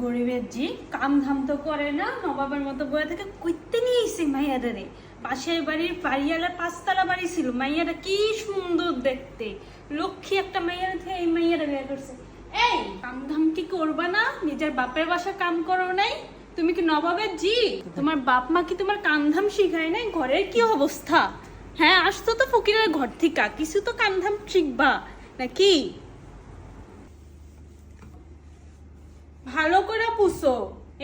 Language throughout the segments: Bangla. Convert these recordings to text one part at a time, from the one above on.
গরিবের জি কাম ধাম তো করে না, নবাবের মতো বয়ে থেকে কইতে নিয়ে এসে মাইয়াটা রে। পাশের বাড়ির বাড়িওয়ালার 5 তলা বাড়ি ছিল, মাইয়াটা কি সুন্দর দেখতে, লক্ষ্মী একটা মাইয়ার থেকে এই মাইয়াটা বিয়ে করছে। এই কাম ধাম কি করবা না? নিজের বাপের বাসা কাম করো নাই? তুমি কি নবাবের জি? তোমার বাপ মা কি তোমার কাম ধাম শিখায় নাই? ঘরের কি অবস্থা? হ্যাঁ, আসতো তো ফকিরের ঘর থেকে, কিছু তো কাম ধাম শিখবা নাকি? ভালো করে পুষো,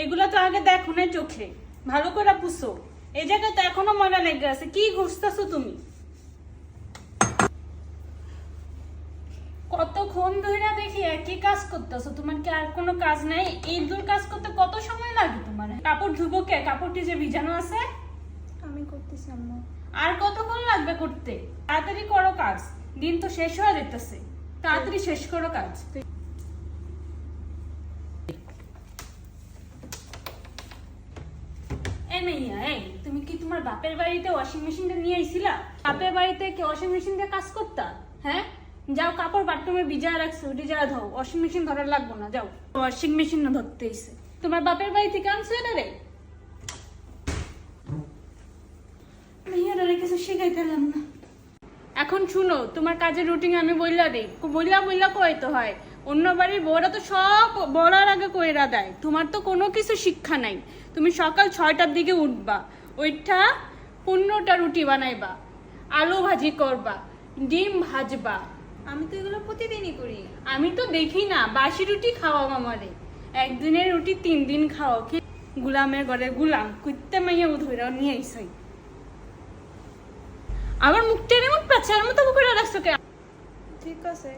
এগুলো তো আগে দেখো না চোখে। ভালো করে পুষো, এই জায়গায় তো এখনো ময়লা লেগে আছে, কি ঘুরতেছো তুমি? কতক্ষণ ধরে দেখি একই কাজ করতেছো, তোমার কি আর কোনো কাজ নাই? এই দূর কাজ করতে কত সময় লাগে তোমার? কাপড় ধুবো কে? কাপড়টি যে ভিজানো আছে আমি করতেছি আম্মু। আর কতক্ষণ লাগবে করতে? তাড়াতাড়ি করো কাজ, দিন তো শেষ হয়ে যেতেছে, তাড়াতাড়ি শেষ করো কাজ। এই মেইয়া, এই তুমি কি তোমার বাপের বাড়িতে ওয়াশিং মেশিনটা নিয়ে আইছিলা? বাপের বাড়িতে কি ওয়াশিং মেশিন দিয়ে কাজ করতা? হ্যাঁ, যাও কাপড় বাথরুমে ভিজায় রাখছো, ওটি যা ধো, ওয়াশিং মেশিন ধরার লাগবো না, যাও। ওয়াশিং মেশিন না ধরতে এসে তোমার বাপের বাড়ি থেকে আনছো এটা রে? মেয়েরা কিছু শিখাইতেলাম না। এখন শুনো, তোমার কাজের রুটিন আমি বললা দিই, বললা কইতে হয়। অন্য বাড়ির বউরা তো সব বলার আগে কইরা দেয়, তোমার তো কোনো কিছু শিক্ষা নাই। তুমি সকাল 6টার দিকে উঠবা, ওইটা 15টা রুটি বানাইবা, আলু ভাজি করবা, ডিম ভাজবা। আমি তো এগুলো প্রতিদিনই করি। আমি তো দেখি না, বাসি রুটি খাওয়াও আমারে, একদিনের রুটি 3 দিন খাওয়াও। কি গুলামের ঘরে গুলাম, কুইতে মাইয়া ধরে নিয়ে আইসাই। আবার মুখটা এমন পেঁচার মতো করে রাখছো কে? ঠিক আছে।